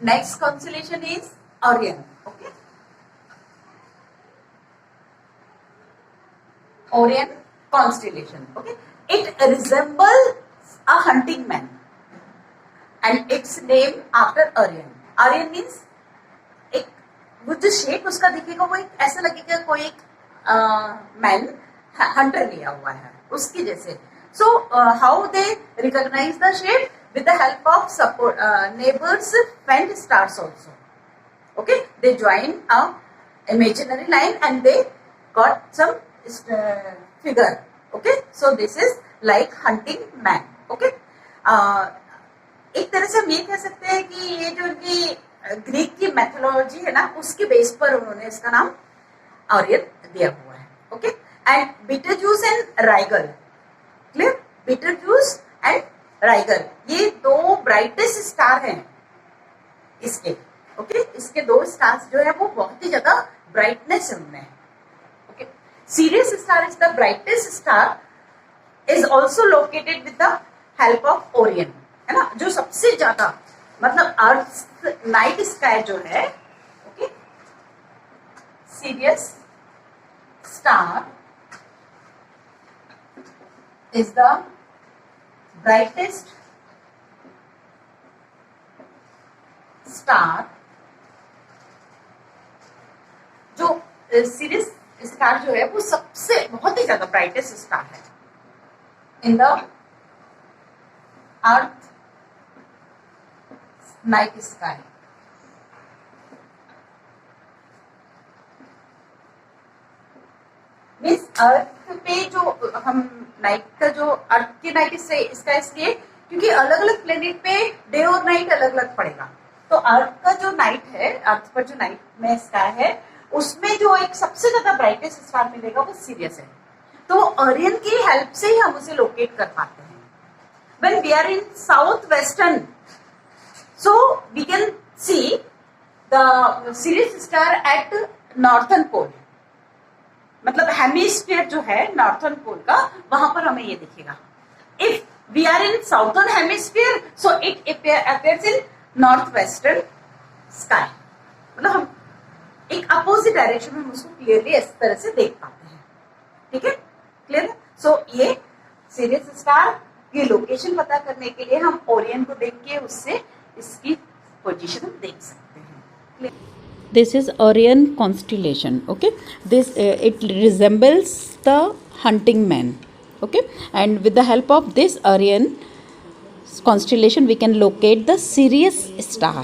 Next constellation is Orion. Okay. Orion constellation. Okay. It resembles a hunting man, and its name after Orion. Orion means एक वो जो shape उसका दिखेगा वो एक ऐसा लगेगा कोई एक मैन हंटर लिया हुआ है उसकी जैसे. So how they recognize the shape? With the help of support neighbors faint stars also. Okay, they join a imaginary line and they got some figure. Okay, so this is like hunting man. Okay, एक तरह से हम ये कह सकते हैं कि ये जो उनकी ग्रीक की मैथोलॉजी है ना उसके बेस पर उन्होंने इसका नाम ऑरियन दिया हुआ है. Okay, and Beetlejuice and rigor. Clear? Beetlejuice and rigor ये दो ब्राइटेस्ट स्टार हैं इसके. ओके, इसके दो स्टार्स जो है वो बहुत ही ज्यादा ब्राइटनेस है उनमें. Okay, serious star is the brightest star is also located with the help of Orion. है ना, जो सबसे ज्यादा मतलब अर्थ नाइट स्काई जो है. Okay, serious star is the brightest star. जो सीरियस स्टार जो है वो सबसे बहुत ही ज्यादा ब्राइटेस्ट स्टार है in the earth night sky. Means earth पे जो हम नाइट का जो अर्थ के नाइट स्काई इसलिए क्योंकि अलग अलग प्लेनेट पे डे और नाइट अलग अलग पड़ेगा. तो अर्थ का जो नाइट है, अर्थ पर जो नाइट में स्काई है उसमें जो एक सबसे ज्यादा ब्राइटेस्ट स्टार मिलेगा वो सीरियस है. तो ओरियन की हेल्प से ही हम उसे लोकेट कर पाते हैं. When we are in south western so we can see the Sirius star at northern pole. मतलब हेमिस्फीयर जो है नॉर्थर्न पोल का वहां पर हमें ये दिखेगा. If we are in southern hemisphere so it appears in north western sky. मतलब हम एक अपोजिट डायरेक्शन में हम उसको क्लियरली इस तरह से देख पाते हैं. ठीक है, क्लियर है. सो ये सीरियस स्टार की लोकेशन पता करने के लिए हम ओरियन को देख के उससे इसकी पोजीशन हम देख सकते हैं. Clear? This is Orion constellation. Okay, this it resembles the hunting man. Okay, and with the help of this Orion constellation we can locate the Sirius star.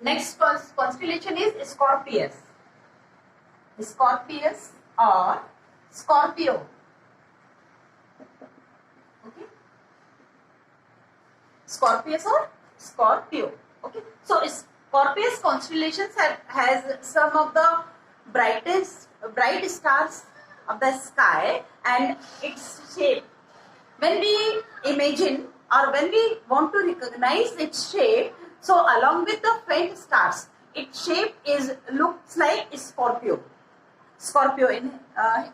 Next constellation is Scorpius. Scorpius or Scorpio. Okay, Scorpius or Scorpio. Okay, so Scorpius constellations has some of the bright stars of the sky and its shape. When we imagine or when we want to recognize its shape, so along with the faint stars, its shape looks like Scorpio. Scorpio in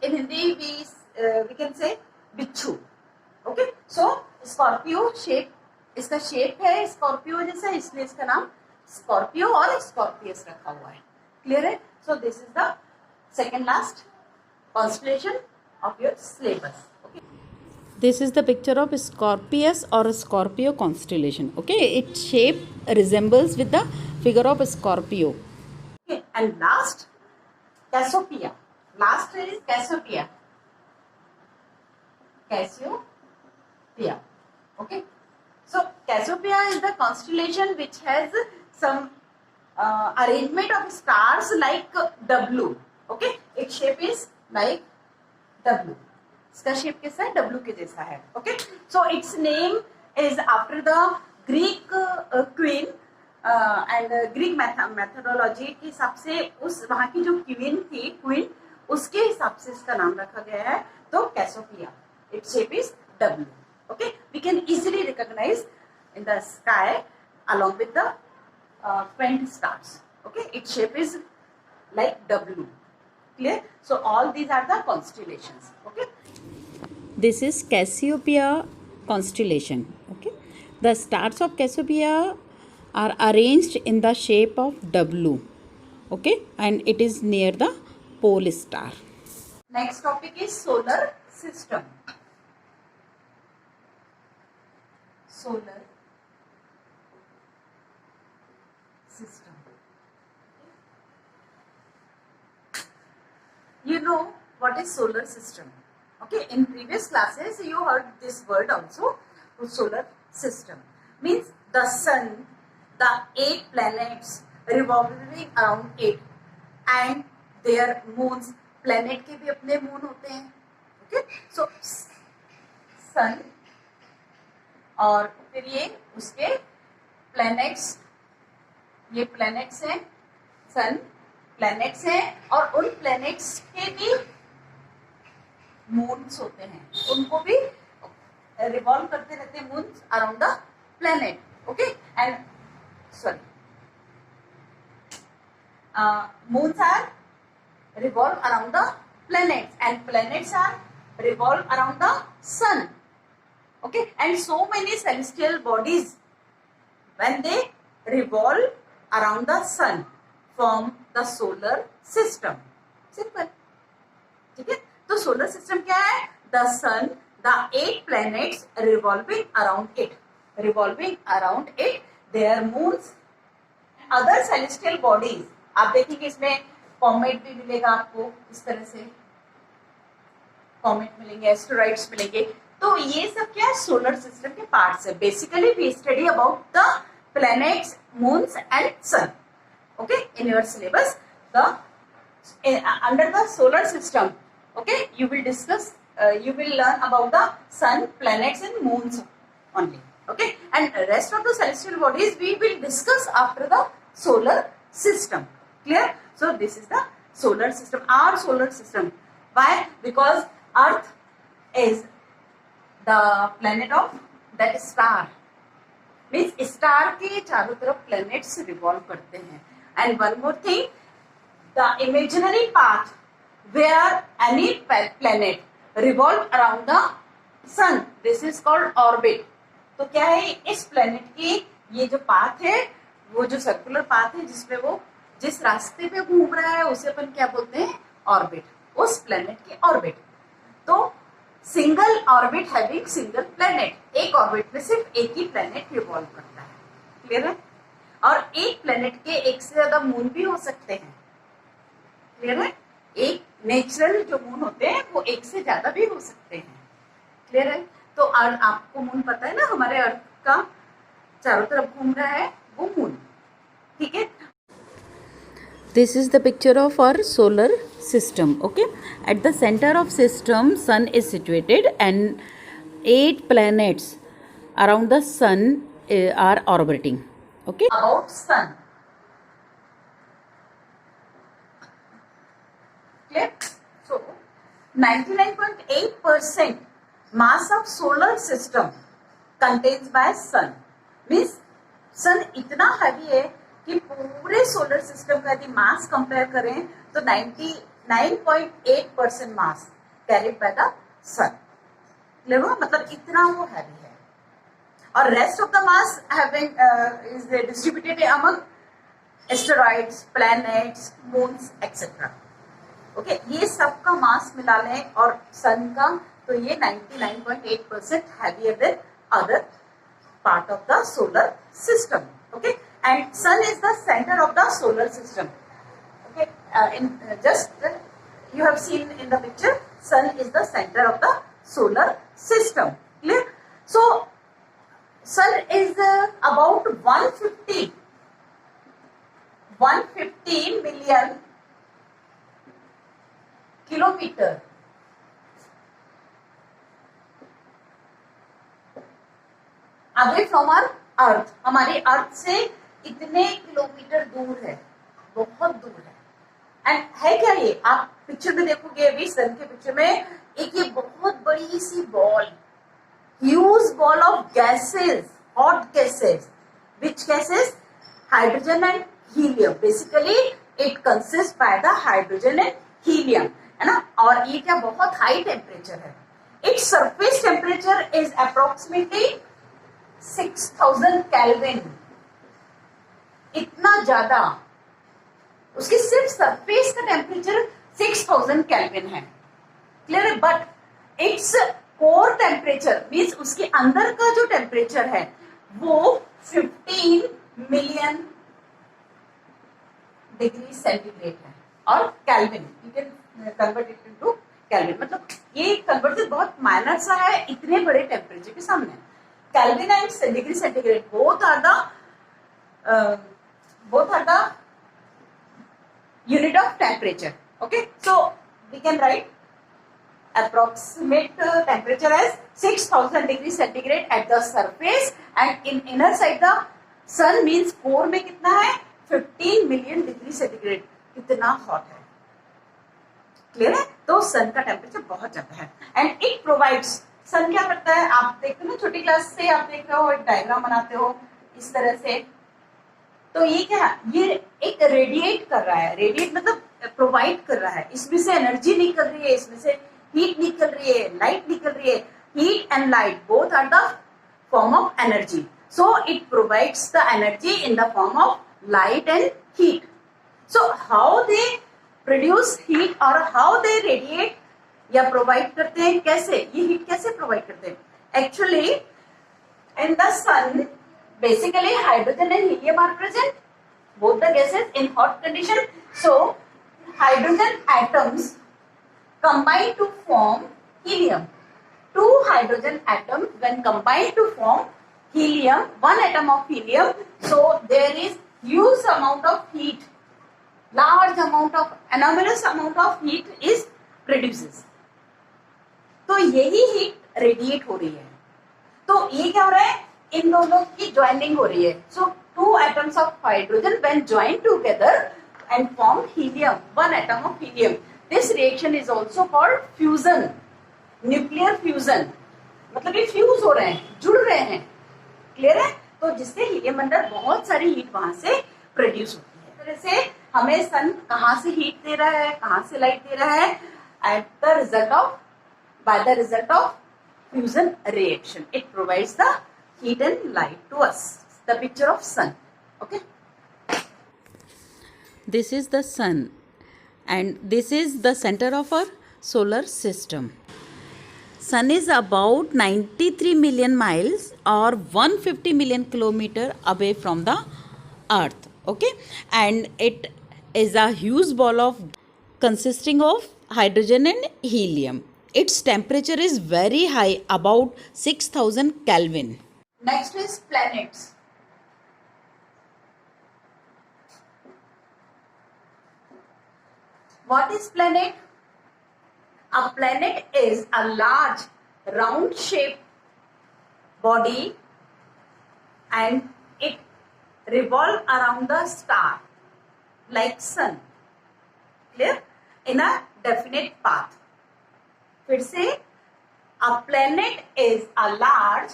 Hindi we can say बिच्छू. Okay, so Scorpio shape इसका shape है Scorpio जैसा, इसलिए इसका नाम Scorpio और Scorpius रखा हुआ है. क्लियर है? So this is the second last constellation of your syllabus. Okay, This is the picture of Scorpius or Scorpio constellation. Okay, its shape resembles with the figure of Scorpio. okay, and last Cassiopeia. Last is Cassiopeia. Cassiopeia. Okay, so Cassiopeia is the constellation which has some arrangement of stars like W. Okay, its shape is like W. इसका shape कैसा है? W के जैसा है. Okay, so its name is after the Greek queen and Greek methodology के हिसाब से उस वहाँ की जो क्वीन थी, क्वीन, उसके हिसाब से इसका नाम रखा गया है. तो कैसोपिया, its shape is W. Okay, we can easily recognize in the sky along with the faint stars. Okay, its shape is like W. Clear? So all these are the constellations. Okay. This is Cassiopeia constellation. Okay, the stars of Cassiopeia are arranged in the shape of W. Okay, and it is near the pole star. Next topic is solar system. Solar system. You know what is solar system? Okay, in previous classes you heard this word also. Solar system means the sun, the 8 planets revolving around it, and their moons. Planet के भी अपने moon होते हैं. Okay, so sun और फिर ये उसके planets, ये planets हैं, sun planets हैं, और उन planets के भी moons होते हैं, उनको भी revolve करते रहते हैं moons around the planet. Okay, and sorry, moons are revolve around the planets, and planets are revolve around the sun. Okay, and so many celestial bodies, when they revolve around the sun, form the solar system. Simple. ठीक है, तो solar system क्या है? The sun, the 8 planets revolving around it, their moons, other celestial bodies. आप देखेंगे इसमें comet भी मिलेगा आपको, इस तरह से कॉमेट मिलेंगे, एस्टेरॉइड्स मिलेंगे. तो ये सब क्या है? सोलर सिस्टम के पार्ट्स है. Basically we study about the planets, moons and sun. Okay, in your syllabus the under the solar system, okay, you will discuss, you will learn about the sun, planets and moons only. Okay, and rest of the celestial bodies we will discuss after the solar system. Clear? So this is the solar system, our solar system. Why? Because earth is the planet of that star, means star के चारों तरफ planets revolve करते हैं. And one more thing, the imaginary path where any planet revolve around the sun, this is called orbit. तो क्या है? इस planet की ये जो path है, वो जो circular path है जिसमें वो जिस रास्ते पे घूम रहा है उसे अपन क्या बोलते हैं? ऑर्बिट. उस planet की ऑर्बिट. तो single orbit having single planet, एक ऑर्बिट में सिर्फ एक ही प्लेनेट रिवॉल्व करता है. क्लियर है? और एक प्लेनेट के एक से ज्यादा मून भी हो सकते हैं. क्लियर है? एक नेचुरल जो मून होते हैं वो एक से ज्यादा भी हो सकते हैं. क्लियर है? तो आपको मून पता है ना, हमारे अर्थ का चारों तरफ घूम रहा है वो मून. ठीक है. This is the picture of our solar system. Okay, at the center of system sun is situated and 8 planets around the sun are orbiting. Okay, About sun. Clear? So 99.8% mass of solar system contains by sun. Means sun इतना heavy है कि पूरे solar system का यदि मास compare करें तो 99.8% mass carried by the sun. Clear हुआ? मतलब इतना वो हैवी है. और rest of the mass having is distributed among asteroids, planets, moons etcetera. Okay, ये सब का मास मिला लें और सन का, तो ये 99.8% heavier than other part of the solar system. Okay, and sun is the center of the solar system. Okay, you have seen in the picture, sun is the center of the solar system. Clear? So sun is about 150 million kilometer away from our earth. हमारे earth से इतने kilometre दूर है, बहुत दूर है. And है क्या ये? आप पिक्चर में देखोगे अभी सन के पिक्चर में एक ये बहुत बड़ी सी ball, huge ball of gases, hot gases. Which gases? Hydrogen and helium. Basically it consist by the hydrogen and helium, है ना. और ये क्या बहुत हाई टेम्परेचर है. Its surface temperature is approximately 6000 Kelvin. ज्यादा, उसकी सिर्फ सरफेस का टेम्परेचर 6000 केल्विन है, क्लियर है, but its core temperature means उसके अंदर का जो टेम्परेचर है वो 15 मिलियन डिग्री सेंटीग्रेड है, और kelvin you can convert it into kelvin, मतलब ये कन्वर्जन बहुत माइनर सा है इतने बड़े टेम्परेचर के सामने। Kelvin and degree centigrade both are the unit of temperature. Okay, so we can write approximate temperature as 6000 degrees centigrade at the surface, and in inner side the sun means core में कितना है 15 million degree centigrade, कितना hot है, clear है। तो सन का temperature बहुत ज्यादा है, एंड इट प्रोवाइड्स, सन क्या करता है आप देखते हो ना, छोटी क्लास से आप देख रहे हो, एक डायग्राम बनाते हो इस तरह से, तो ये क्या है, ये एक रेडिएट कर रहा है, रेडिएट मतलब प्रोवाइड कर रहा है, इसमें से एनर्जी निकल रही है, इसमें से हीट निकल रही है, लाइट निकल रही है, heat and light both are the form of energy, so it provides the energy in the form of light and heat. So how they produce heat और हाउ दे रेडिएट या provide करते हैं, कैसे ये heat कैसे provide करते हैं, actually in the sun basically hydrogen and helium are present, both the gases in hot condition, so hydrogen atoms combine to form helium, two hydrogen atoms when combined to form helium, one atom of helium, so there is huge amount of heat, large amount of anomalous amount of heat is produces, तो यही heat radiate हो रही है, तो ये क्या हो रहा है, इन दोनों की ज्वाइनिंग हो रही है, so two atoms of hydrogen when join together and form helium, one atom of helium, this reaction is also called fusion, nuclear fusion, मतलब ये फ्यूज हो रहे हैं, जुड़ रहे हैं, क्लियर है, तो जिससे हीलियम अंदर बहुत सारी हीट वहां से प्रोड्यूस होती है। इस तरह से हमें सन कहाँ से हीट दे रहा है, कहाँ से लाइट दे रहा है, at the result of, by the result of fusion reaction, it provides the heat and light to us, the picture of sun. Okay, This is the sun, and this is the center of our solar system. Sun is about 93 million miles or 150 million kilometer away from the earth, okay, and it is a huge ball of consisting of hydrogen and helium. Its temperature is very high, about 6000 Kelvin. next is planets. What is planet? A planet is a large round shaped body and it revolves around the star like sun, clear, in a definite path. फिर से, a planet is a large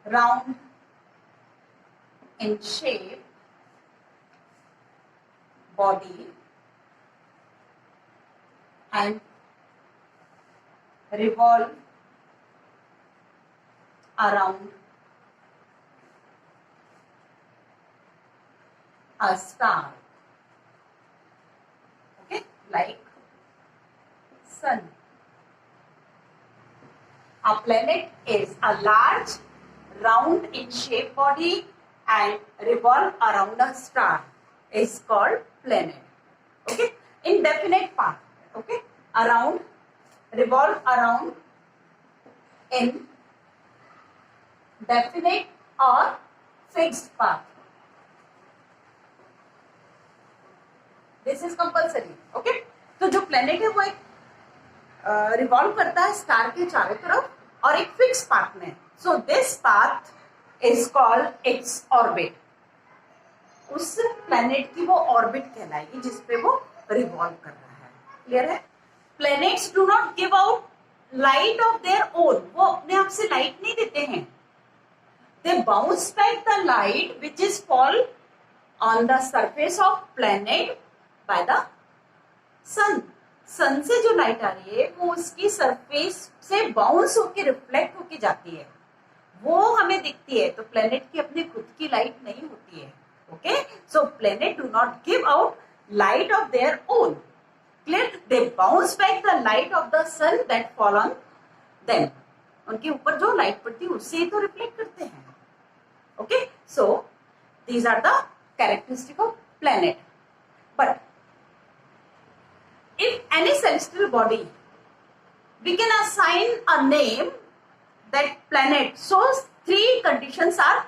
round in shape body and revolve around a star, okay, like sun. A planet is a large round in shape body and revolve around a star is called planet, okay, indefinite path, okay, around, revolve around in definite or fixed path. This is compulsory, okay. तो जो planet है वो एक revolve करता है star के चारों तरफ और एक फिक्स पाथ में, so this path is called its orbit, उस प्लेनेट की वो ऑर्बिट कहलाएगी जिसपे वो रिवॉल्व कर रहा है, क्लियर है। Planets do not give out light of their own, वो अपने आप से लाइट नहीं देते हैं, they bounce back the light which is fall on the surface of planet by the sun, sun से जो लाइट आ रही है वो उसकी सरफेस से बाउंस होके रिफ्लेक्ट होके जाती है, वो हमें दिखती है। तो प्लेनेट की अपनी खुद की लाइट नहीं होती है। Okay, so planet do not give out light of their own. Clear? They bounce back the light of the sun that fall on them. उनके ऊपर जो लाइट पड़ती है उससे ही तो रिफ्लेक्ट करते हैं। Okay, so these are the characteristic of planet. But if any celestial body, we can assign a name that planet. So three conditions are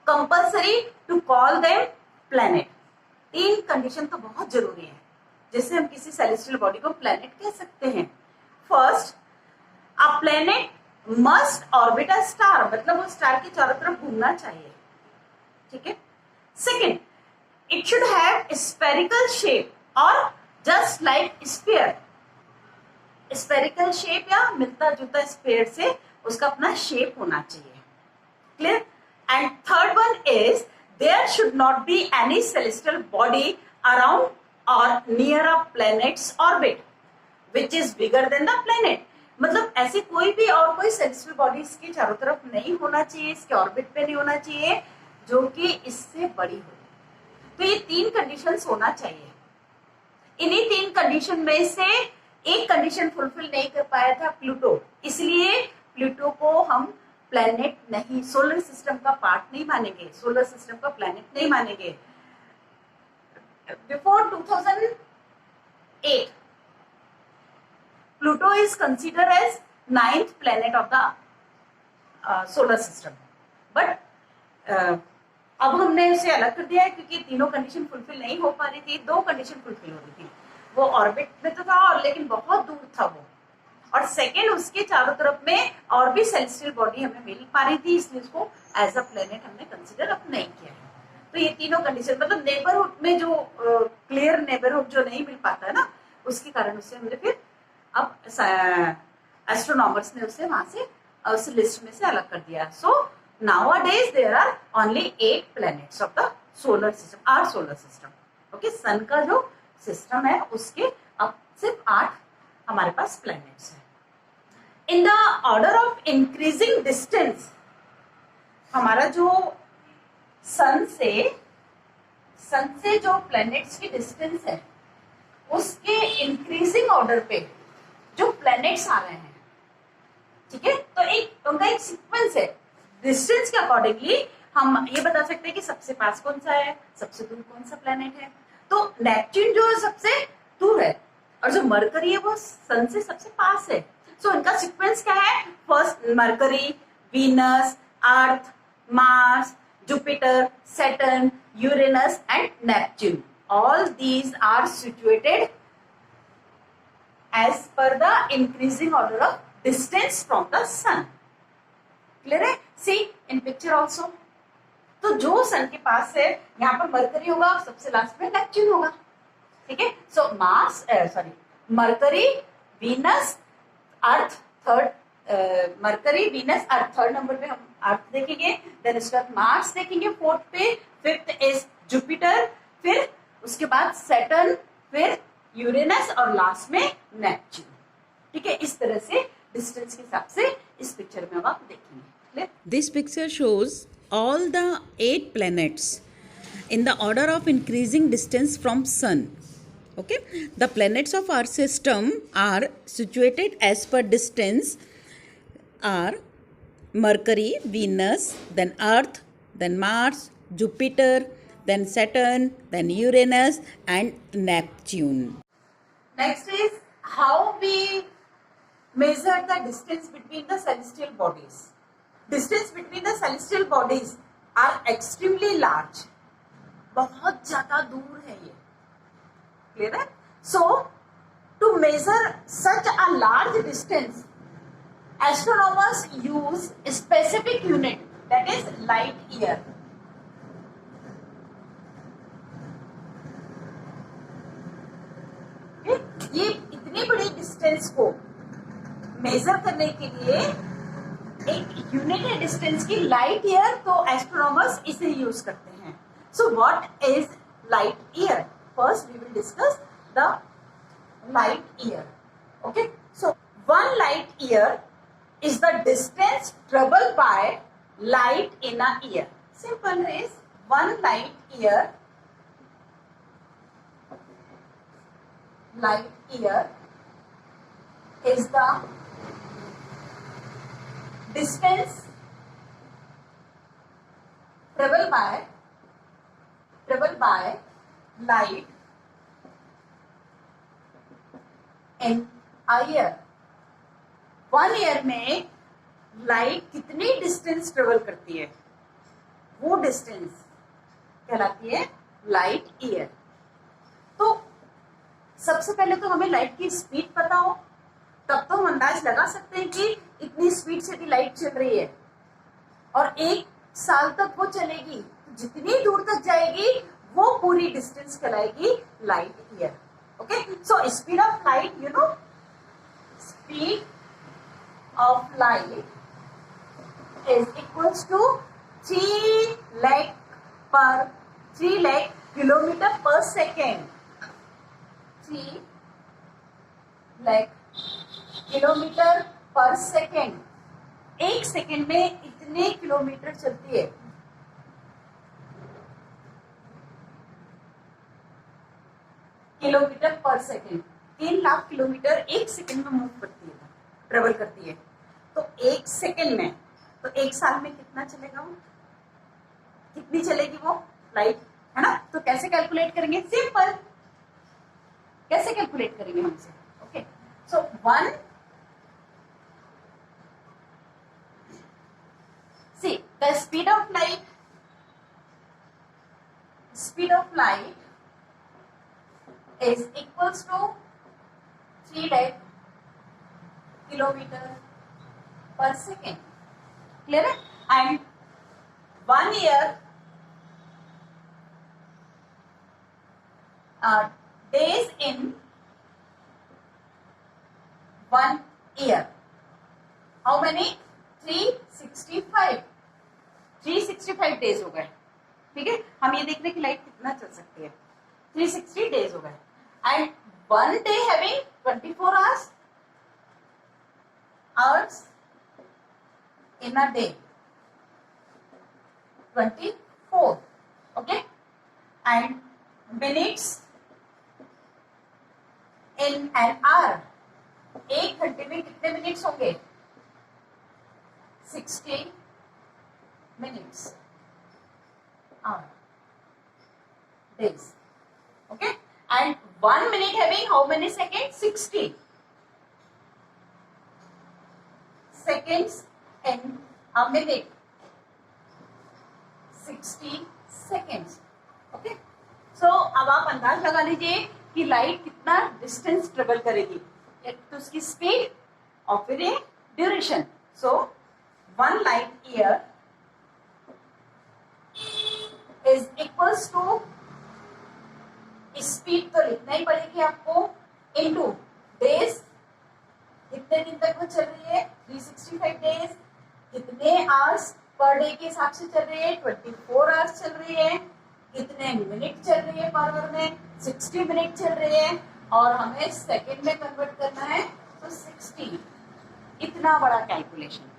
compulsory to call them planet. तीन condition तो बहुत जरूरी है जिससे हम किसी सेलेस्टियल बॉडी को planet कह सकते हैं। First, a planet must orbit a star, मतलब वो स्टार के चारों तरफ घूमना चाहिए। ठीक है। Second, it should have spherical shape और just like sphere, spherical shape या मिलता जुलता स्फीयर से उसका अपना शेप होना चाहिए। Clear? And third one is there should not be any celestial body around और near a planets orbit which is bigger than the planet. मतलब ऐसी कोई भी और कोई सेलेस्टियल बॉडी इसके चारों तरफ नहीं होना चाहिए, इसके ऑर्बिट पे नहीं होना चाहिए जो कि इससे बड़ी हो। तो ये तीन कंडीशंस होना चाहिए। इन्हीं तीन कंडीशन में से एक कंडीशन फुलफिल नहीं कर पाया था प्लूटो, इसलिए प्लूटो को हम प्लैनेट नहीं, सोलर सिस्टम का पार्ट नहीं मानेंगे, सोलर सिस्टम का प्लैनेट नहीं मानेंगे। Before 2008 Pluto is consider as 9th planet of the solar system, but अब हमने उसे अलग कर दिया है क्योंकि तीनों कंडीशन फुलफिल नहीं हो पा रही थी। दो कंडीशन फुलफिल हो रही थी, वो ऑर्बिट में तो था और लेकिन बहुत दूर था वो, और सेकेंड उसके चारों तरफ में और भी सेलेस्टियल बॉडी हमें मिल पा रही थी, इसलिए उसको एज अ प्लेनेट हमने कंसिडर अब नहीं किया है। तो ये तीनों कंडीशन मतलब नेबरहुड में जो क्लियर नेबरहुड जो नहीं मिल पाता है ना, उसके कारण उससे हमने फिर अब एस्ट्रोनॉमर्स ने उसे वहां से उस लिस्ट में से अलग कर दिया। सो nowadays there are only 8 planets of the solar system, our solar system. Okay, सन का जो सिस्टम है उसके अब सिर्फ 8 हमारे पास प्लैनेट्स हैं। In the order of increasing distance, हमारा जो सन से जो प्लैनेट्स की डिस्टेंस है उसके इंक्रीजिंग ऑर्डर पे जो प्लैनेट्स आ रहे हैं, ठीक है, तो एक उनका एक सीक्वेंस है। डिस्टेंस के अकॉर्डिंगली हम ये बता सकते हैं कि सबसे पास कौन सा है, सबसे दूर कौन सा प्लेनेट है। तो नेपच्यून जो है सबसे दूर है और जो मरकरी है वो सन से सबसे पास है। सो इनका सीक्वेंस क्या है? First Mercury, Venus, Earth, Mars, Jupiter, Saturn, Uranus and Neptune. All these are situated as per the increasing order of distance from the sun. Clear है? See in picture also. तो जो सन के पास है यहाँ पर मरकरी होगा और सबसे लास्ट में नेपच्यून होगा। ठीक है, सो मरकरी, वीनस, अर्थ थर्ड, मरकरी, वीनस, अर्थ थर्ड नंबर पे हम अर्थ देखेंगे, देन उसके बाद मार्स देखेंगे फोर्थ पे, फिफ्थ इज जुपिटर, फिर उसके बाद सैटर्न, फिर यूरेनस और लास्ट में नेपच्यून। ठीक है, इस तरह से डिस्टेंस के हिसाब से इस पिक्चर में आप देखेंगे। This picture shows all the 8 planets in the order of increasing distance from Sun. Okay, the planets of our system are situated as per distance are Mercury, Venus, then Earth, then Mars, Jupiter, then Saturn, then Uranus and Neptune. Next is how we measure the distance between the celestial bodies. Distance between the celestial bodies are extremely large. बहुत ज्यादा दूर है ये। Clear है? So to measure such a large distance, astronomers use a specific unit that is light year. ये इतनी बड़ी distance को मेजर करने के लिए एक यूनिट है डिस्टेंस की, लाइट ईयर, तो एस्ट्रोनॉमर्स इसे यूज करते हैं। So what is light year? First we will discuss the light year. Okay, so 1 light year is the distance traveled by light in a year. Simple is 1 light year is the distance traveled by light in a year. 1 year में light कितनी distance travel करती है, वो distance कहलाती है light year. तो सबसे पहले तो हमें लाइट की स्पीड पता हो, तब तो हम अंदाज लगा सकते हैं कि इतनी स्पीड से भी लाइट चल रही है और 1 साल तक वो चलेगी. जितनी दूर तक जाएगी वो पूरी डिस्टेंस कहलाएगी light year. Okay, so speed of light, you know, speed of light is equals to 3 lakh kilometer per second. 3 lakh kilometer per second. 1 second में इतने किलोमीटर चलती है. किलोमीटर पर सेकेंड, 3 लाख किलोमीटर 1 सेकेंड में मूव करती है, travel करती है. तो 1 सेकेंड में, तो 1 साल में कितना चलेगा वो, कितनी चलेगी वो लाइट, है ना. तो कैसे कैलकुलेट करेंगे, सिंपल, कैसे कैलकुलेट करेंगे हमसे. Okay, so 1, see the speed of light is equals to 3 lakh kilometer per second. Clear है? And 1 year days in 1 year. How many? 365. 365 days हो गए. ठीक है, हम ये देख रहे हैं कि लाइट कितना चल सकती है. 360 days हो गए. And 1 day having 24 hours in a day. 24. Okay. And minutes in an hour. 1 घंटे में कितने मिनट्स होंगे? 60 minutes. Hour. Days. Okay. And 1 minute having how many seconds? 60 seconds in a minute. 60 seconds. Okay. So अब आप अंदाज लगा लीजिए कि लाइट कितना डिस्टेंस ट्रेवल करेगी. एक तो उसकी स्पीड और फिर ये duration. So 1 light year is equals to, speed तो लिखना ही पड़ेगी आपको, इनटू डेज, कितने दिन तक वो चल रही है, 365 डेज, कितने आवर्स पर डे के हिसाब से चल रही है, 24 आवर्स चल रही है, कितने मिनट चल रही है पर आवर में, 60 मिनट चल रही है, और हमें सेकेंड में कन्वर्ट करना है तो 60. इतना बड़ा calculation.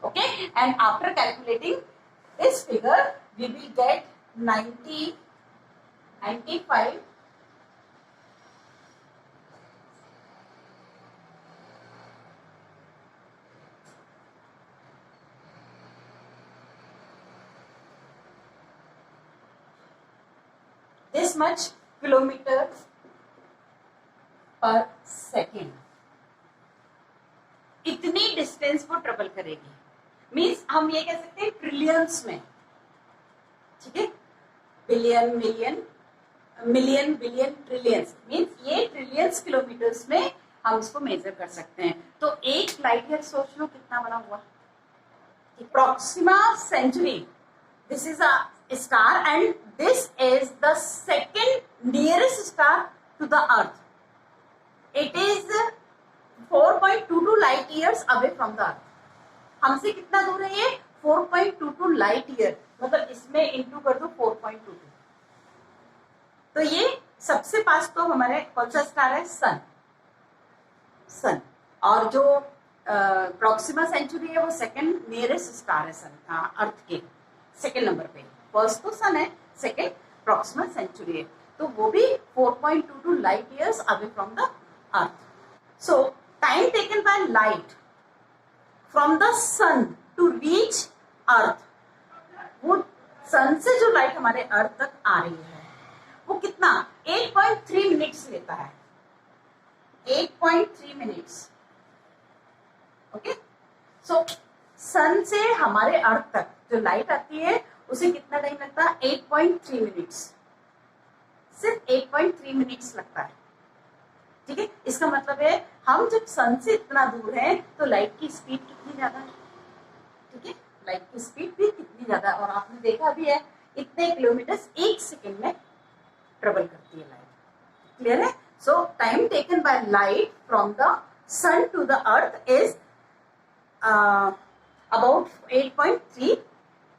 Okay, and after calculating this figure we will get 95. This much kilometer per second. इतनी डिस्टेंस वो ट्रेवल करेगी. मीन्स हम ये कह सकते हैं ट्रिलियंस में. ठीक है, billion, million, billion, trillions. Means ये ट्रिलियंस किलोमीटर्स में हम इसको मेजर कर सकते हैं. तो 1 लाइट ईयर सोच लो कितना बड़ा हुआ. Proxima Centauri, this is a star and this is the second nearest star to the earth. It is 4.22 light years away from the earth. हमसे कितना दूर है ये? 4.22 लाइट ईयर. मतलब इसमें इंटू कर दो 4.22. तो ये सबसे पास तो हमारे कौन सा स्टार है? सन। सन। और जो प्रॉक्सिमा सेंचुरी है वो सेकंड नियरेस्ट स्टार है सन, अर्थ के सेकंड नंबर पे। फर्स्ट तो सन है, सेकंड प्रॉक्सिमा सेंचुरी है, तो वो भी 4.22 light years away from the earth. So time taken by light from the sun to reach earth, वो सन से जो लाइट हमारे अर्थ तक आ रही है वो कितना? 8.3 मिनट्स लेता है। 8.3 मिनट्स। ओके, सो सन से हमारे अर्थ तक जो लाइट आती है उसे कितना टाइम लगता है? 8.3 मिनट्स। सिर्फ 8.3 मिनट्स लगता है। ठीक है, इसका मतलब है हम जब सन से इतना दूर हैं तो लाइट की स्पीड कितनी ज्यादा है। ठीक है, लाइट की स्पीड भी कितनी ज्यादा है, और आपने देखा भी है इतने किलोमीटर एक सेकेंड में ट्रेवल करती है लाइट। क्लियर है? So time taken by light from the sun to the earth is about 8.3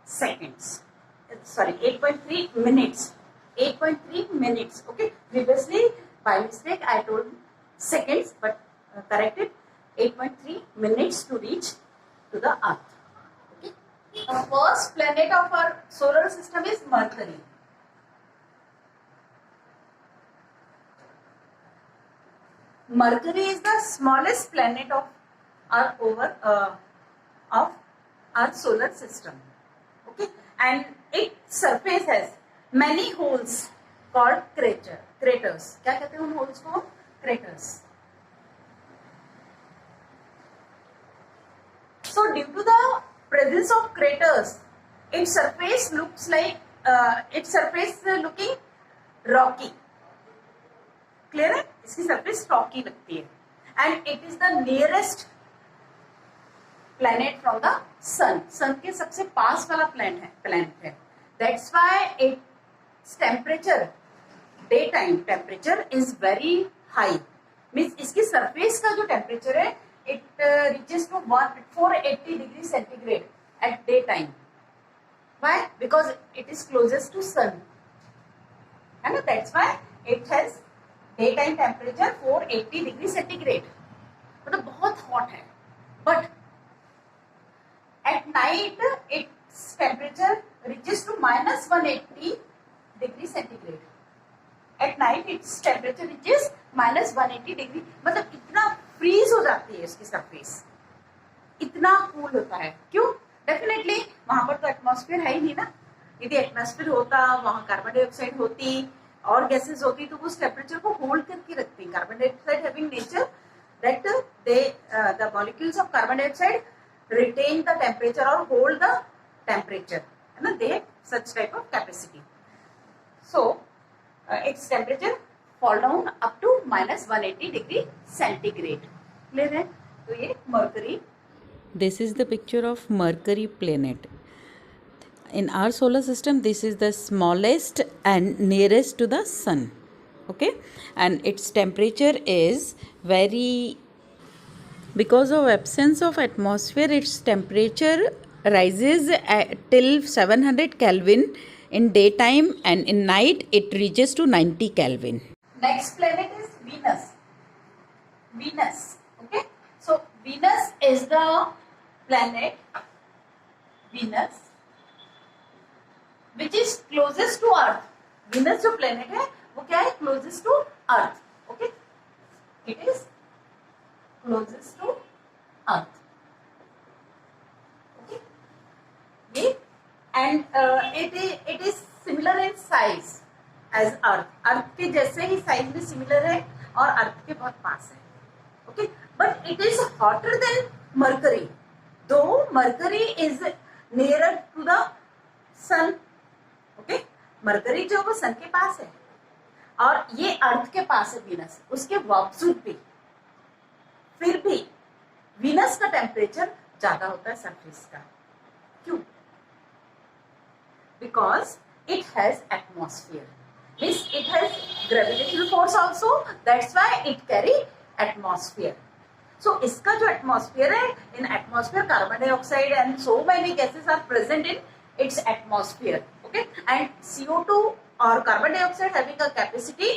seconds. Sorry, 8.3 minutes. 8.3 minutes. Okay. Previously, by mistake, I told seconds, but corrected. 8.3 minutes to reach to the Earth. Okay. The first planet of our solar system is Mercury. Mercury is the smallest planet of our solar system. Okay, and its surface has many holes called craters. क्या कहते हैं उन holes को? Craters. So due to the presence of craters, its surface looks like looking rocky. Clear है? इसकी surface rocky लगती है, and it is the nearest planet from the sun. sun के सबसे पास वाला planet है. That's why its temperature, daytime temperature is very high. Means इसकी surface का जो temperature है, it reaches to 480 degrees centigrade at daytime. Why? Because it is closest to sun. And that's why it has daytime temperature 480 degrees centigrade. मतलब बहुत hot है. But at night, its temperature reaches to minus 180 degrees centigrade. At night, its temperature reaches minus 180 degree. मतलब इतना freeze हो जाती है इसकी surface, इतना कूल होता है. क्यों? डेफिनेटली वहां पर तो एटमॉस्फेयर है ही नहीं ना. यदि एटमॉस्फेयर होता, वहां कार्बन डाइऑक्साइड होती और गैसेस होती तो उस टेम्परेचर को होल्ड करके रखती. Carbon dioxide having nature that the molecules of carbon dioxide retain the temperature or hold the temperature. They have such type of capacity. So its temperature fall down up to minus 180 degree centigrade. Clear है? तो ये Mercury. This is the picture of Mercury planet. In our solar system, this is the smallest and nearest to the sun. Okay, and its temperature is very. Because of absence of atmosphere, its temperature rises till 700 Kelvin in daytime, and in night it reaches to 90 Kelvin. Next planet is Venus. Venus. Okay. So Venus is the planet. Venus, which is closest to Earth. Venus जो planet है वो क्या है? Closest to Earth. Okay. It is closest to Earth. Okay. And it is similar in size as Earth. Earth के जैसे ही size में similar है और Earth के बहुत पास है. Okay. But it is hotter than Mercury. Though Mercury is nearer to the sun. Okay. Mercury जो वो sun के पास है और ये Earth के पास है Venus. उसके बावजूद भी फिर भी वीनस का टेम्परेचर ज्यादा होता है सरफेस का. क्यों? Because it has atmosphere. Means it has gravitational force also. That's why it carry atmosphere. So इसका जो एटमॉस्फेयर है, in atmosphere carbon dioxide and so many gases are present in its atmosphere. Okay, and CO2 or carbon dioxide having a capacity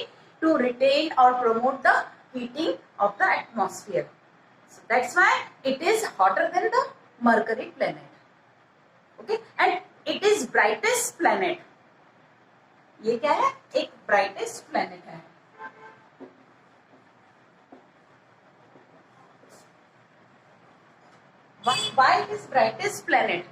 to retain or promote the heating of the atmosphere. So that's why it is hotter than the Mercury planet. Okay, and it is brightest planet. ये क्या है? एक brightest planet है. Why it is brightest planet?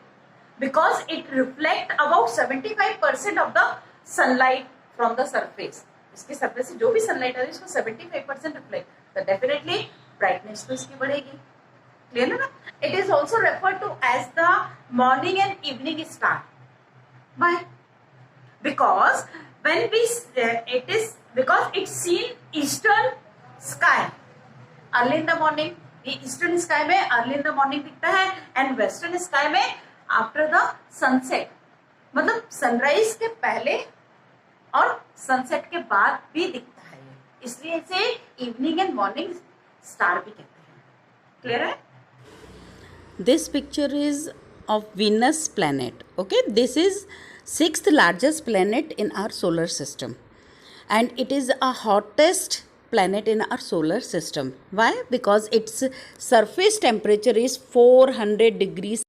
Because it reflect about 75% of the sunlight from the surface. इसके surface से जो भी sunlight आ रही है इसको 75% reflect. तो definitely brightness तो इसकी बढ़ेगी. Clear ना? It is also referred to as the morning and evening star. Why? Because when we because it's seen eastern sky early in the morning. ये ईस्टर्न स्काई में अर्ली इन द मॉर्निंग दिखता है and western sky में after the sunset, मतलब sunrise के पहले और sunset के बाद भी दिखता है ये, इसलिए इसे इवनिंग एंड मॉर्निंग स्टार भी कहते हैं. क्लियर है? This picture is of Venus planet. Okay, this is sixth largest planet in our solar system, and it is a hottest planet in our solar system. Why? Because its surface temperature is 400 degrees